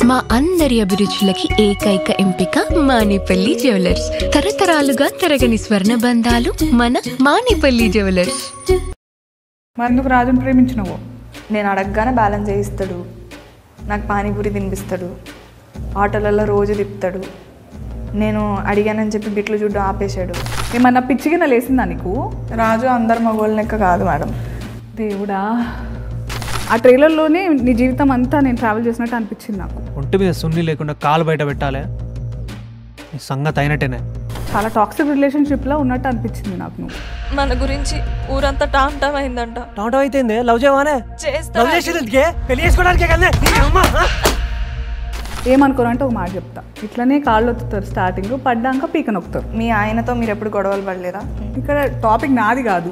మా అందరి అభిరుచులకి ఏకైక ఎంపిక మానేపల్లి జ్యువెలర్స్. తరతరాలుగా తరగని స్వర్ణ బంధాలు మన మానేపల్లి జ్యువెలర్స్. మరెందుకు రాజుని ప్రేమించినవో? నేను అడగగానే బ్యాలెన్స్ చేయిస్తాడు, నాకు పానీపూరి తినిపిస్తాడు, ఆటోలలో రోజు తిప్పుతాడు. నేను అడిగానని చెప్పి బిట్లు చూడ్డం ఆపేశాడు. ఏమన్నా పిచ్చిగిన లేసిందా నీకు? రాజు అందరు మగోళ్ళ లెక్క కాదు మేడం. దేవుడా, ఆ ట్రైలర్లోనే నీ జీవితం అంతా నేను ట్రావెల్ చేసినట్టు అనిపించింది నాకు. ఒంటి మీద సున్ని లేకుండా కాలు బయట పెట్టాలి, నీ సంగతి అయినట్టేనే. చాలా టాక్సిక్ రిలేషన్షిప్లో ఉన్నట్టు అనిపించింది నాకు. నువ్వు మన గురించి ఊరంతా టామ్ టామ్ అయిందంట. టాటో అయితే లవ్ చేయవానే? లవ్ చేసేది పెళ్లి చేసుకోవడానికే కదా. ఏమనుకోరంటే ఒక మాట చెప్తా, ఇట్లనే కాళ్ళు ఒత్తుతారు, స్టార్టింగ్ పడ్డాక పీక నొక్కుతారు. మీ ఆయనతో మీరు ఎప్పుడు గొడవలు పడలేదా? ఇక్కడ టాపిక్ నాది కాదు.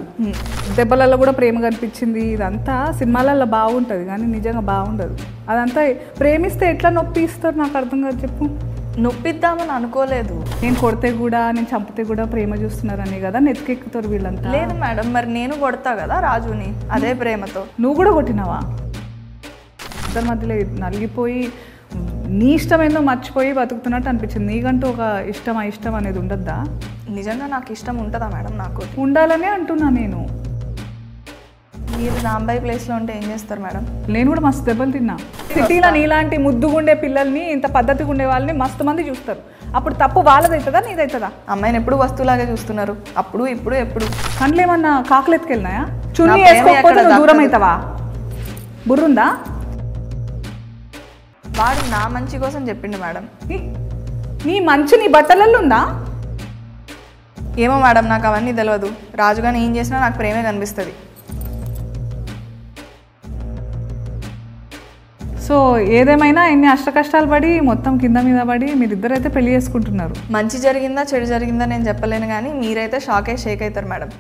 దెబ్బలలో కూడా ప్రేమ కనిపించింది. ఇదంతా సినిమాలలో బాగుంటుంది కానీ నిజంగా బాగుండదు. అదంతా ప్రేమిస్తే ఎట్లా నొప్పి ఇస్తారు నాకు అర్థం కాదు. చెప్పు. నొప్పిద్దామని అనుకోలేదు. నేను కొడితే కూడా నేను చంపితే కూడా ప్రేమ చూస్తున్నారని కదా నెత్తికెక్కుతారు వీళ్ళంతా. లేదు మేడం, మరి నేను కొడతా కదా రాజుని అదే ప్రేమతో. నువ్వు కూడా కొట్టినావా? ఇద్దరి మధ్యలో నలిగిపోయి నీ ఇష్టమేందో మర్చిపోయి బతుకుతున్నట్టు అనిపించింది. నీకంటూ ఒక ఇష్టం ఇష్టం అనేది ఉండద్దా? నిజంగా నాకు ఇష్టం ఉంటుందా మేడం? నాకు ఉండాలనే అంటున్నా నేను. మీరు రాంబాయి ప్లేస్లో ఉంటే ఏం చేస్తారు మేడం? నేను కూడా మస్తు దెబ్బలు తిన్నా. సిటీలో నీలాంటి ముద్దుగుండే పిల్లల్ని, ఇంత పద్ధతిగా ఉండే వాళ్ళని మస్తు మంది చూస్తారు. అప్పుడు తప్పు వాళ్ళదవుతుందా నీదవుతుందా? అమ్మాయిని ఎప్పుడు వస్తువులాగే చూస్తున్నారు, అప్పుడు ఇప్పుడు ఎప్పుడు. కండ్లు ఏమన్నా కాకులు ఎత్తుకెళ్ళినాయా? చున్నీ వేసుకోకపోతే దూరం అవుతావా? బుర్రుందా? వాడు నా మంచి కోసం చెప్పిండు మేడం. నీ మంచి నీ బట్టలలో ఉందా? ఏమో మేడం, నాకు అవన్నీ తెలియదు. రాజుగాని ఏం చేసినా నాకు ప్రేమే కనిపిస్తుంది. సో ఏదేమైనా ఎన్ని అష్ట కష్టాలు పడి మొత్తం కింద మీద పడి మీరిద్దరైతే పెళ్లి చేసుకుంటున్నారు. మంచి జరిగిందా చెడు జరిగిందా నేను చెప్పలేను కానీ మీరైతే షేక్ అవుతారు మేడం.